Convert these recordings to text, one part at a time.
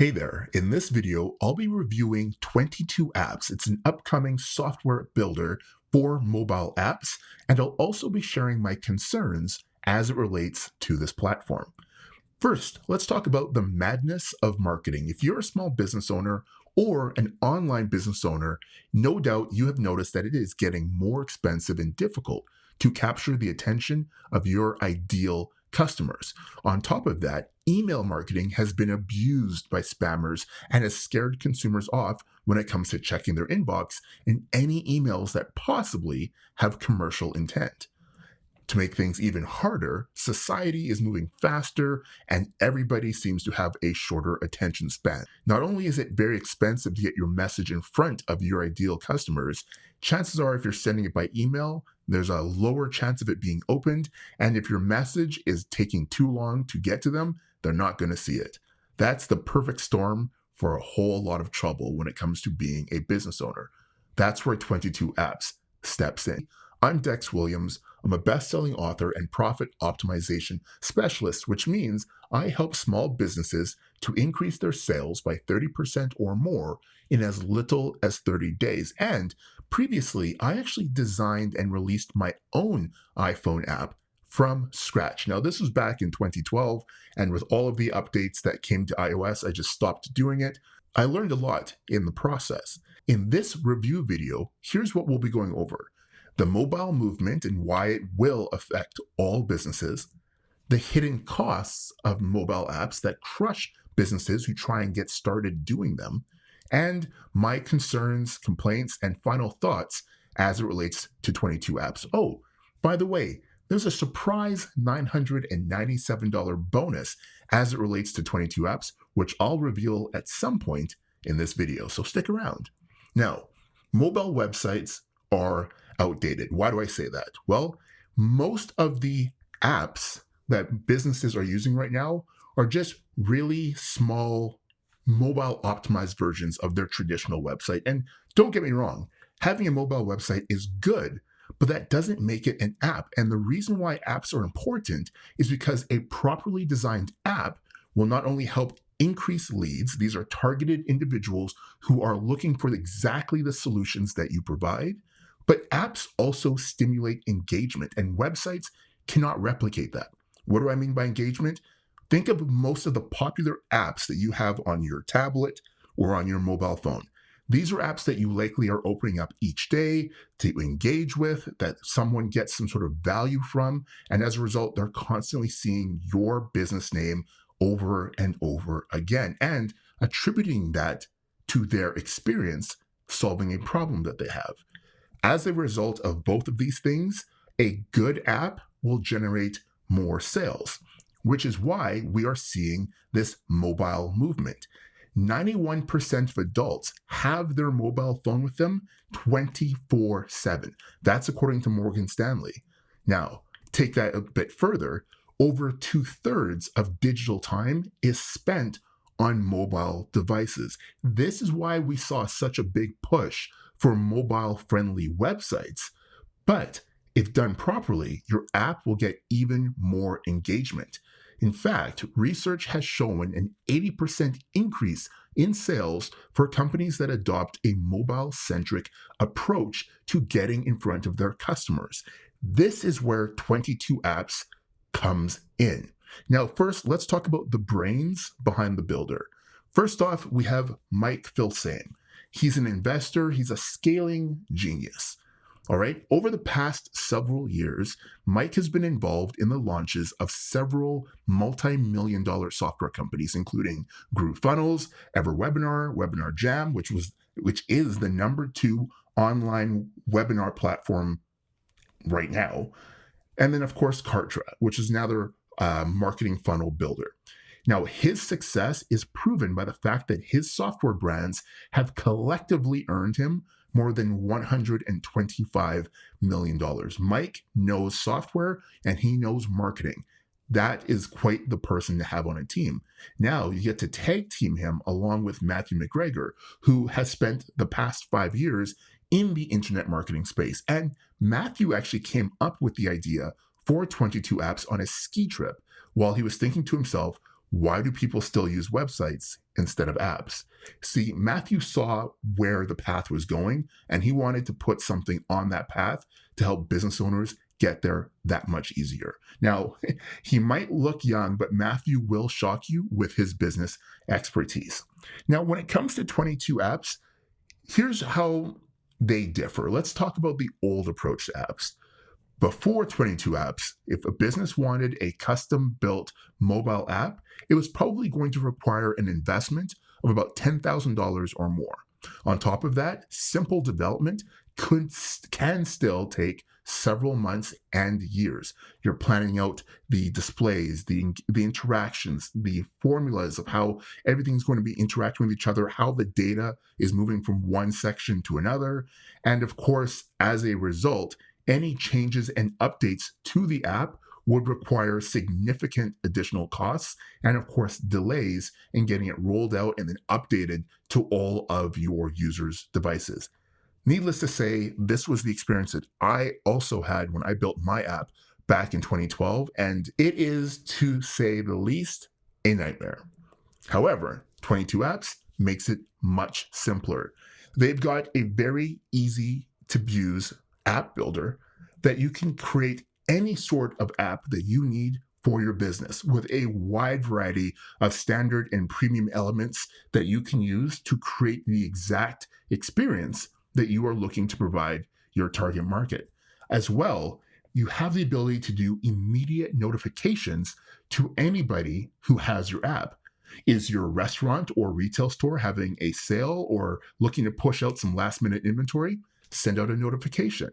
Hey there, in this video, I'll be reviewing 22 apps. It's an upcoming software builder for mobile apps, and I'll also be sharing my concerns as it relates to this platform. First, let's talk about the madness of marketing. If you're a small business owner or an online business owner, no doubt you have noticed that it is getting more expensive and difficult to capture the attention of your ideal customers. On top of that, email marketing has been abused by spammers and has scared consumers off when it comes to checking their inbox in any emails that possibly have commercial intent. To make things even harder, society is moving faster and everybody seems to have a shorter attention span. Not only is it very expensive to get your message in front of your ideal customers, chances are if you're sending it by email, there's a lower chance of it being opened. And if your message is taking too long to get to them, they're not going to see it. That's the perfect storm for a whole lot of trouble when it comes to being a business owner. That's where 22 Apps steps in. I'm Dex Williams. I'm a best-selling author and profit optimization specialist, which means I help small businesses to increase their sales by 30% or more in as little as 30 days. And previously, I actually designed and released my own iPhone app from scratch. Now, this was back in 2012, and with all of the updates that came to iOS, I just stopped doing it. I learned a lot in the process. In this review video, here's what we'll be going over: the mobile movement and why it will affect all businesses, the hidden costs of mobile apps that crush businesses who try and get started doing them, and my concerns, complaints, and final thoughts as it relates to 22 apps. Oh, by the way, there's a surprise $997 bonus as it relates to 22 apps, which I'll reveal at some point in this video, so stick around. Now, mobile websites are outdated. Why do I say that? Well, most of the apps that businesses are using right now are just really small mobile optimized versions of their traditional website. And don't get me wrong, having a mobile website is good, but that doesn't make it an app. And the reason why apps are important is because a properly designed app will not only help increase leads, these are targeted individuals who are looking for exactly the solutions that you provide, but apps also stimulate engagement, and websites cannot replicate that. What do I mean by engagement? Think of most of the popular apps that you have on your tablet or on your mobile phone. These are apps that you likely are opening up each day to engage with, that someone gets some sort of value from, and as a result, they're constantly seeing your business name over and over again and attributing that to their experience solving a problem that they have. As a result of both of these things, a good app will generate more sales, which is why we are seeing this mobile movement. 91% of adults have their mobile phone with them 24/7. That's according to Morgan Stanley. Now, take that a bit further. Over 2/3 of digital time is spent on mobile devices. This is why we saw such a big push for mobile-friendly websites. But if done properly, your app will get even more engagement. In fact, research has shown an 80% increase in sales for companies that adopt a mobile-centric approach to getting in front of their customers. This is where 22 Apps comes in. Now, first, let's talk about the brains behind the builder. First off, we have Mike Filsaime. He's an investor, he's a scaling genius. All right. Over the past several years, Mike has been involved in the launches of several multi-million-dollar software companies, including GrooveFunnels, EverWebinar, Webinar Jam, which is the number 2 online webinar platform right now, and then of course Kartra, which is another marketing funnel builder. Now, his success is proven by the fact that his software brands have collectively earned him more than $125 million. Mike knows software and he knows marketing. That is quite the person to have on a team. Now you get to tag team him along with Matthew McGregor, who has spent the past 5 years in the internet marketing space. And Matthew actually came up with the idea for 22 Apps on a ski trip while he was thinking to himself, Why do people still use websites instead of apps? See, Matthew saw where the path was going, and he wanted to put something on that path to help business owners get there that much easier. Now, he might look young, but Matthew will shock you with his business expertise. Now, when it comes to 22 apps, here's how they differ. Let's talk about the old approach to apps. Before 22 apps, if a business wanted a custom built mobile app, it was probably going to require an investment of about $10,000 or more. On top of that, simple development can still take several months and years. You're planning out the displays, the interactions, the formulas of how everything's going to be interacting with each other, how the data is moving from one section to another. And of course, as a result, any changes and updates to the app would require significant additional costs and, of course, delays in getting it rolled out and then updated to all of your users' devices. Needless to say, this was the experience that I also had when I built my app back in 2012, and it is, to say the least, a nightmare. However, 22 apps makes it much simpler. They've got a very easy to use app builder that you can create any sort of app that you need for your business with a wide variety of standard and premium elements that you can use to create the exact experience that you are looking to provide your target market. As well, you have the ability to do immediate notifications to anybody who has your app. Is your restaurant or retail store having a sale or looking to push out some last minute inventory? Send out a notification.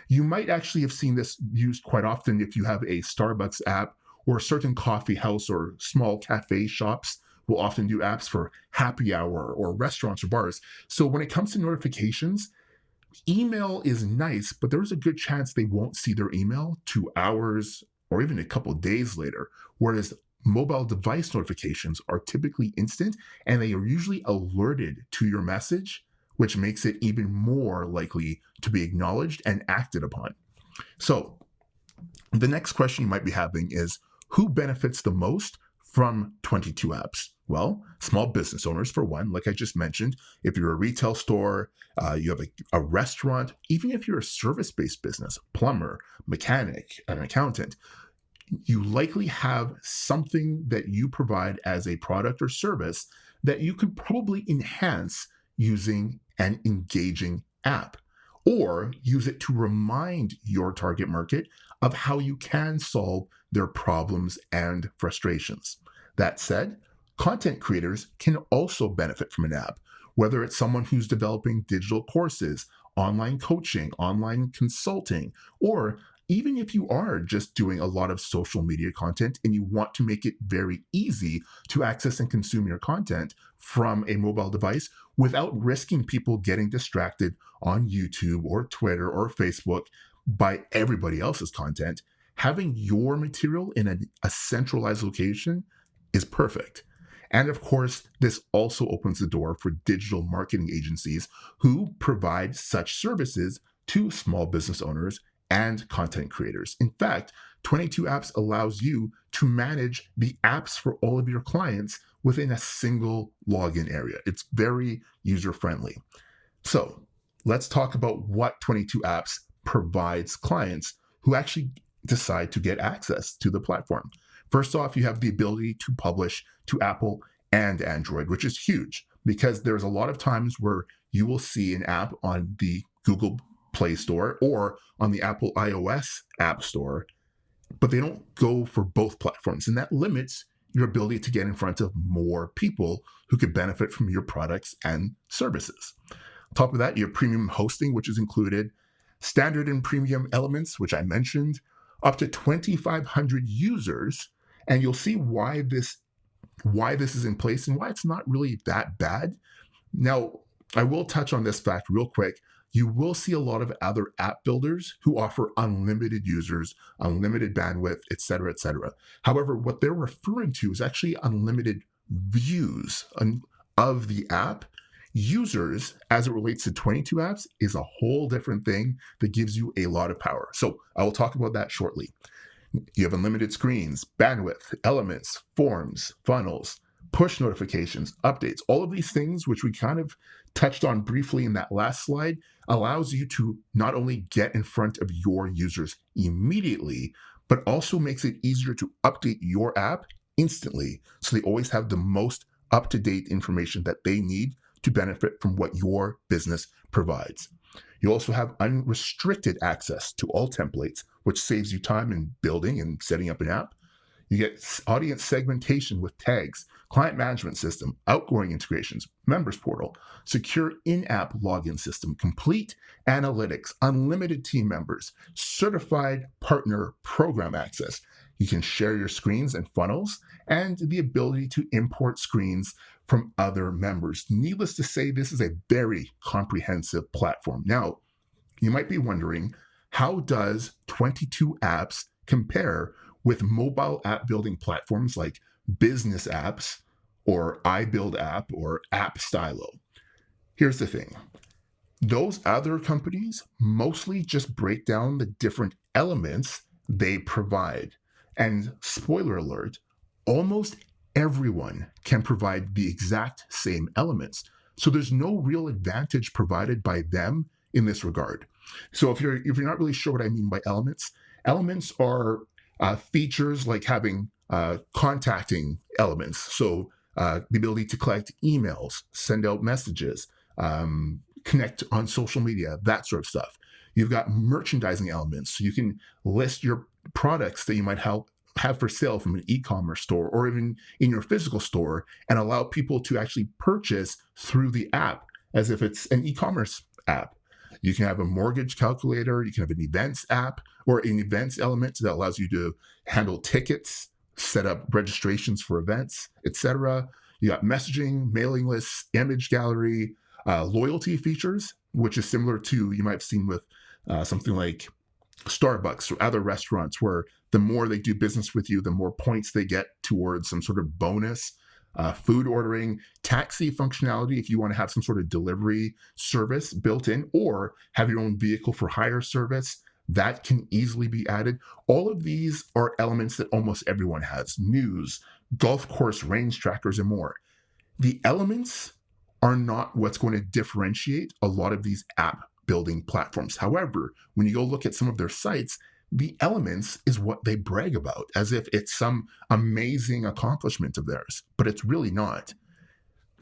You might actually have seen this used quite often if you have a Starbucks app, or a certain coffee house or small cafe shops will often do apps for happy hour, or restaurants or bars. So when it comes to notifications, email is nice, but there's a good chance they won't see their email 2 hours or even a couple of days later. Whereas mobile device notifications are typically instant and they are usually alerted to your message, which makes it even more likely to be acknowledged and acted upon. So, the next question you might be having is, who benefits the most from 22 apps? Well, small business owners, for one, like I just mentioned. If you're a retail store, you have a restaurant, even if you're a service-based business, plumber, mechanic, an accountant, you likely have something that you provide as a product or service that you could probably enhance using an engaging app, or use it to remind your target market of how you can solve their problems and frustrations. That said, content creators can also benefit from an app, whether it's someone who's developing digital courses, online coaching, online consulting, or even if you are just doing a lot of social media content and you want to make it very easy to access and consume your content from a mobile device without risking people getting distracted on YouTube or Twitter or Facebook by everybody else's content, having your material in a centralized location is perfect. And of course, this also opens the door for digital marketing agencies who provide such services to small business owners and content creators. In fact, 22 apps allows you to manage the apps for all of your clients within a single login area. It's very user-friendly. So let's talk about what 22 apps provides clients who actually decide to get access to the platform. First off, you have the ability to publish to Apple and Android, which is huge because there's a lot of times where you will see an app on the Google Play Store or on the Apple iOS App Store, but they don't go for both platforms. And that limits your ability to get in front of more people who could benefit from your products and services. On top of that, you have premium hosting, which is included, standard and premium elements, which I mentioned, up to 2,500 users. And you'll see why this is in place and why it's not really that bad. Now, I will touch on this fact real quick. You will see a lot of other app builders who offer unlimited users, unlimited bandwidth, et cetera, et cetera. However, what they're referring to is actually unlimited views of the app. Users, as it relates to 22 apps, is a whole different thing that gives you a lot of power. So I will talk about that shortly. You have unlimited screens, bandwidth, elements, forms, funnels, push notifications, updates. All of these things, which we kind of touched on briefly in that last slide, allows you to not only get in front of your users immediately, but also makes it easier to update your app instantly, so they always have the most up-to-date information that they need to benefit from what your business provides. You also have unrestricted access to all templates, which saves you time in building and setting up an app. You get audience segmentation with tags, client management system, outgoing integrations, members portal, secure in-app login system, complete analytics, unlimited team members, certified partner program access. You can share your screens and funnels, and the ability to import screens from other members. Needless to say, this is a very comprehensive platform. Now, you might be wondering, how does 22 apps compare with mobile app building platforms like Business Apps or iBuild App or AppStylo? Here's the thing. Those other companies mostly just break down the different elements they provide. And spoiler alert, almost everyone can provide the exact same elements. So there's no real advantage provided by them in this regard. So if you're not really sure what I mean by elements, elements are features like having contacting elements. So the ability to collect emails, send out messages, connect on social media, that sort of stuff. You've got merchandising elements, so you can list your products that you might have for sale from an e-commerce store or even in your physical store, and allow people to actually purchase through the app as if it's an e-commerce app. You can have a mortgage calculator, you can have an events app or an events element that allows you to handle tickets, set up registrations for events, etc. You got messaging, mailing lists, image gallery, loyalty features, which is similar to, you might have seen with something like Starbucks or other restaurants, where the more they do business with you, the more points they get towards some sort of bonus. Food ordering, taxi functionality if you want to have some sort of delivery service built in, or have your own vehicle for hire service, that can easily be added. All of these are elements that almost everyone has: news, golf course range trackers, and more. The elements are not what's going to differentiate a lot of these app building platforms. However, when you go look at some of their sites, the elements is what they brag about as if it's some amazing accomplishment of theirs, but it's really not.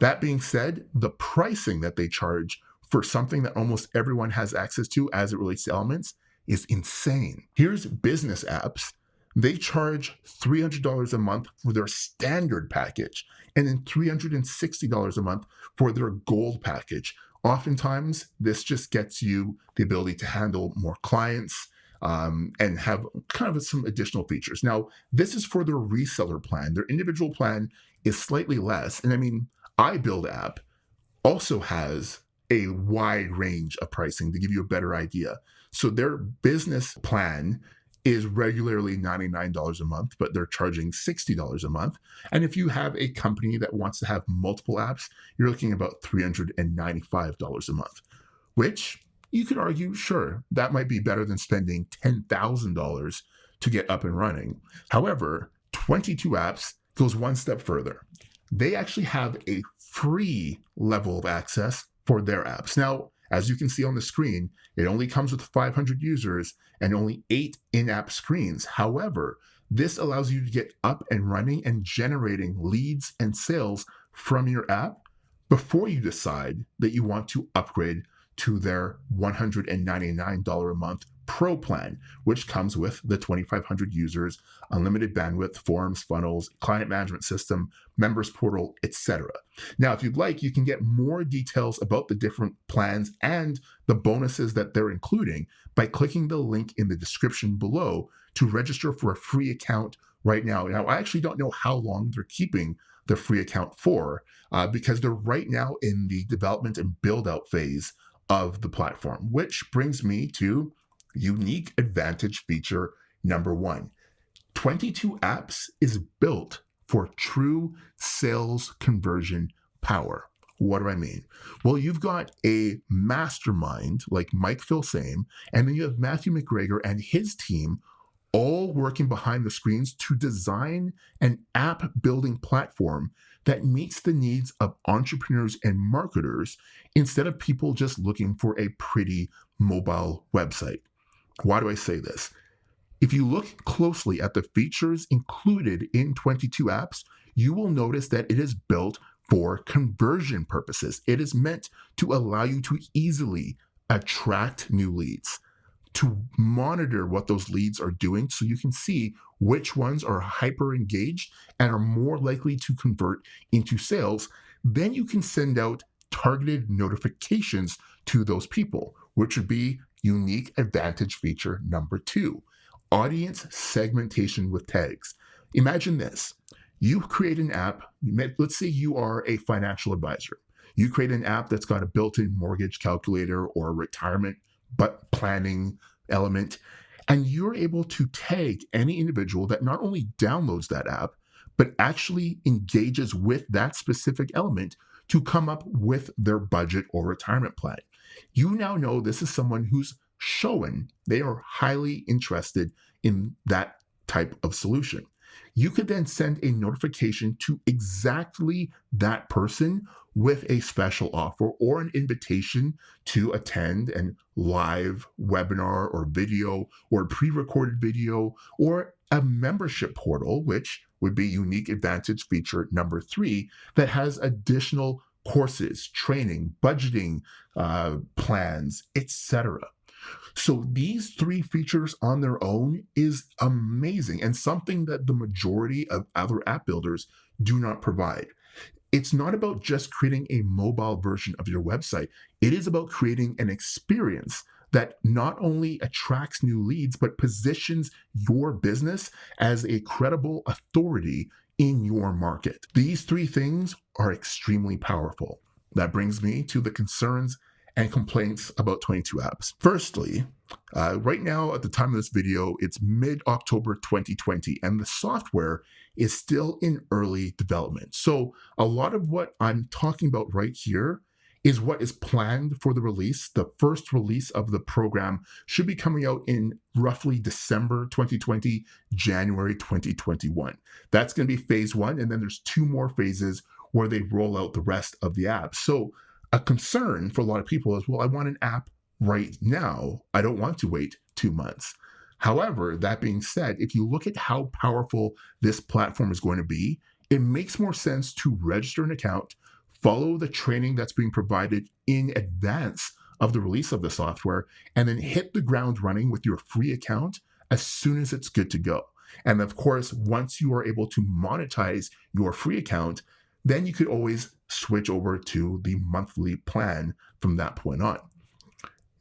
That being said, the pricing that they charge for something that almost everyone has access to as it relates to elements is insane. Here's Business Apps. They charge $300 a month for their standard package, and then $360 a month for their gold package. Oftentimes, this just gets you the ability to handle more clients, and have kind of some additional features. Now, this is for their reseller plan. Their individual plan is slightly less. And I mean, iBuild app also has a wide range of pricing to give you a better idea. So their business plan is regularly $99 a month, but they're charging $60 a month. And if you have a company that wants to have multiple apps, you're looking at about $395 a month, which you could argue, sure, that might be better than spending $10,000 to get up and running. However, 22 Apps goes one step further. They actually have a free level of access for their apps. Now, as you can see on the screen, it only comes with 500 users and only 8 in-app screens. However, this allows you to get up and running and generating leads and sales from your app before you decide that you want to upgrade to their $199 a month Pro plan, which comes with the 2,500 users, unlimited bandwidth, forms, funnels, client management system, members portal, etc. Now, if you'd like, you can get more details about the different plans and the bonuses that they're including by clicking the link in the description below to register for a free account right now. Now, I actually don't know how long they're keeping the free account for, because they're right now in the development and build out phase of the platform, which brings me to unique advantage feature number 1. 22 Apps is built for true sales conversion power. What do I mean? Well, you've got a mastermind like Mike Filsaime, and then you have Matthew McGregor and his team all working behind the screens to design an app building platform that meets the needs of entrepreneurs and marketers instead of people just looking for a pretty mobile website. Why do I say this? If you look closely at the features included in 22 apps, you will notice that it is built for conversion purposes. It is meant to allow you to easily attract new leads, to monitor what those leads are doing so you can see which ones are hyper engaged and are more likely to convert into sales. Then you can send out targeted notifications to those people, which would be unique advantage feature number 2, audience segmentation with tags. Imagine this. You create an app, let's say you are a financial advisor. You create an app that's got a built-in mortgage calculator or a retirement but planning element, and you're able to tag any individual that not only downloads that app, but actually engages with that specific element to come up with their budget or retirement plan. You now know this is someone who's showing they are highly interested in that type of solution. You could then send a notification to exactly that person with a special offer or an invitation to attend an live webinar or video or pre-recorded video or a membership portal, which would be unique advantage feature number 3 that has additional courses, training, budgeting plans, etc. So these 3 features on their own is amazing and something that the majority of other app builders do not provide. It's not about just creating a mobile version of your website. It is about creating an experience that not only attracts new leads, but positions your business as a credible authority in your market. These 3 things are extremely powerful. That brings me to the concerns and complaints about 22 apps. Firstly, right now at the time of this video, it's mid-October 2020, and the software is still in early development. So a lot of what I'm talking about right here is what is planned for the release. The first release of the program should be coming out in roughly December 2020, January 2021. That's going to be phase 1, and then there's 2 more phases where they roll out the rest of the apps. So a concern for a lot of people is, well, I want an app right now. I don't want to wait 2 months. However, that being said, if you look at how powerful this platform is going to be, it makes more sense to register an account, follow the training that's being provided in advance of the release of the software, and then hit the ground running with your free account as soon as it's good to go. And of course, once you are able to monetize your free account, then you could always switch over to the monthly plan from that point on.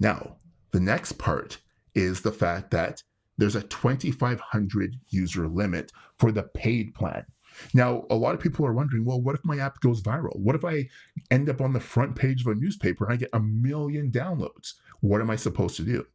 Now, the next part is the fact that there's a 2,500 user limit for the paid plan. Now, a lot of people are wondering, well, what if my app goes viral? What if I end up on the front page of a newspaper and I get 1 million downloads? What am I supposed to do?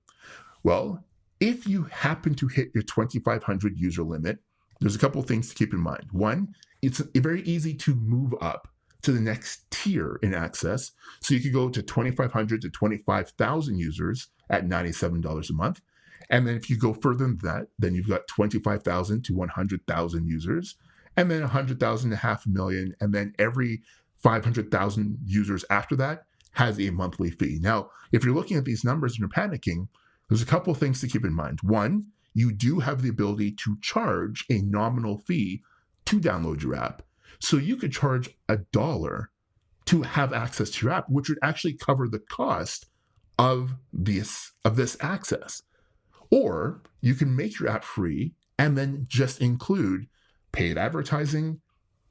Well, if you happen to hit your 2,500 user limit, there's a couple of things to keep in mind. One, it's very easy to move up to the next tier in access. So you could go to 2,500 to 25,000 users at $97 a month. And then if you go further than that, then you've got 25,000 to 100,000 users, and then 100,000 to 500,000. And then every 500,000 users after that has a monthly fee. Now, if you're looking at these numbers and you're panicking, there's a couple of things to keep in mind. One, you do have the ability to charge a nominal fee to download your app. So you could charge $1 to have access to your app, which would actually cover the cost of this access. Or you can make your app free and then just include paid advertising,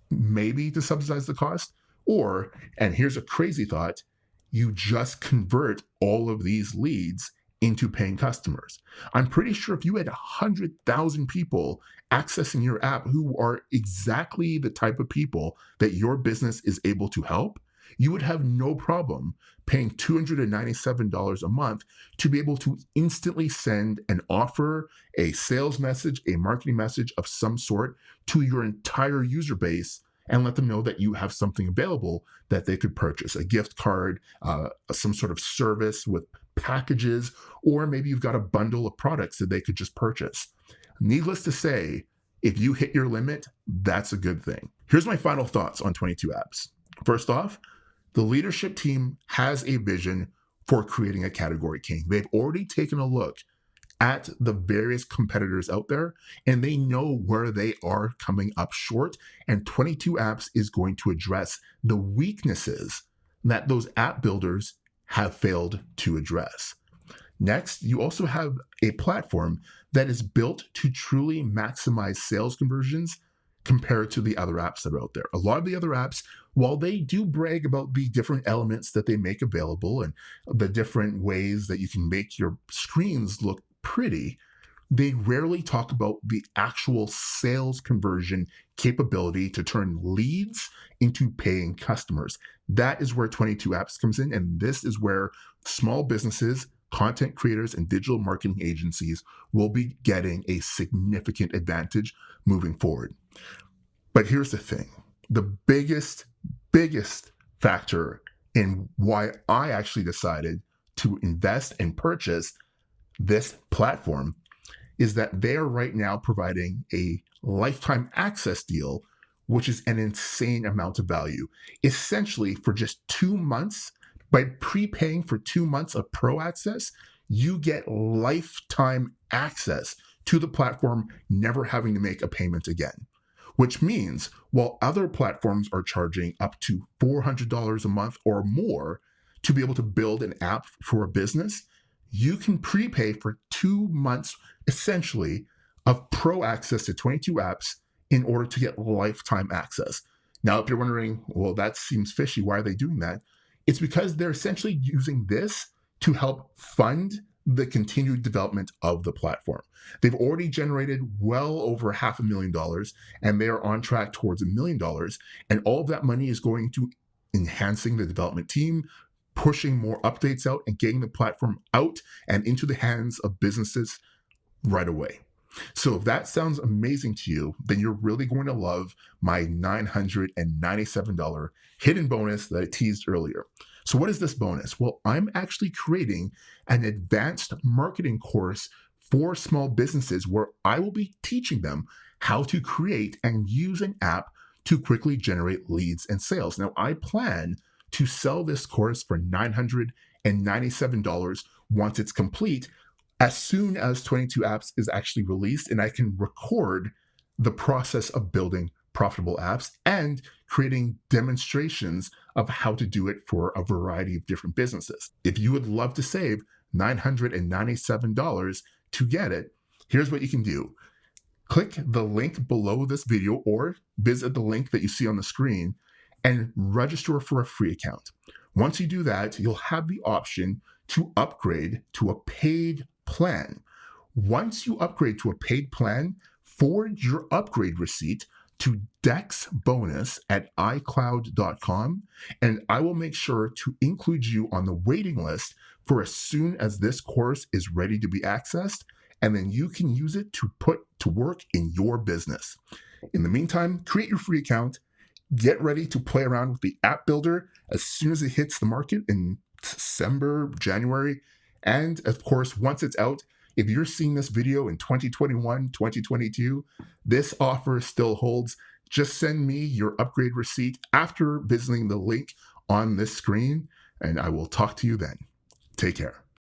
maybe to subsidize the cost. Or, and here's a crazy thought, you just convert all of these leads into paying customers. I'm pretty sure if you had 100,000 people accessing your app who are exactly the type of people that your business is able to help, you would have no problem paying $297 a month to be able to instantly send an offer, a sales message, a marketing message of some sort to your entire user base and let them know that you have something available that they could purchase, a gift card, some sort of service with packages, or maybe you've got a bundle of products that they could just purchase. Needless to say, if you hit your limit, that's a good thing. Here's my final thoughts on 22 apps. First off, the leadership team has a vision for creating a category king. They've already taken a look at the various competitors out there, and they know where they are coming up short. And 22 apps is going to address the weaknesses that those app builders have failed to address. Next, you also have a platform that is built to truly maximize sales conversions compared to the other apps that are out there. A lot of the other apps, while they do brag about the different elements that they make available and the different ways that you can make your screens look pretty, they rarely talk about the actual sales conversion capability to turn leads into paying customers. That is where 22 apps comes in, and this is where small businesses, content creators, and digital marketing agencies will be getting a significant advantage moving forward. But here's the thing. The biggest factor in why I actually decided to invest and purchase this platform is that they are right now providing a lifetime access deal, which is an insane amount of value. Essentially, for just 2 months, by prepaying for 2 months of pro access, you get lifetime access to the platform, never having to make a payment again. Which means while other platforms are charging up to $400 a month or more to be able to build an app for a business, you can prepay for 2 months, essentially, of pro access to 22 apps in order to get lifetime access. Now, if you're wondering, well, that seems fishy, why are they doing that? It's because they're essentially using this to help fund the continued development of the platform. They've already generated well over $500,000, and they are on track towards $1 million. And all of that money is going to enhancing the development team, pushing more updates out, and getting the platform out and into the hands of businesses right away. So if that sounds amazing to you, then you're really going to love my $997 hidden bonus that I teased earlier. So what is this bonus? Well, I'm actually creating an advanced marketing course for small businesses where I will be teaching them how to create and use an app to quickly generate leads and sales. Now, I plan to sell this course for $997 once it's complete, as soon as 22 apps is actually released and I can record the process of building profitable apps and creating demonstrations of how to do it for a variety of different businesses. If you would love to save $997 to get it, here's what you can do. Click the link below this video or visit the link that you see on the screen and register for a free account. Once you do that, you'll have the option to upgrade to a paid plan. Once you upgrade to a paid plan, forward your upgrade receipt to dexbonus at icloud.com, and I will make sure to include you on the waiting list for as soon as this course is ready to be accessed, and then you can use it to put to work in your business. In the meantime, create your free account, get ready to play around with the app builder as soon as it hits the market in December, January, and of course, once it's out, if you're seeing this video in 2021, 2022, this offer still holds. Just send me your upgrade receipt after visiting the link on this screen, and I will talk to you then. Take care.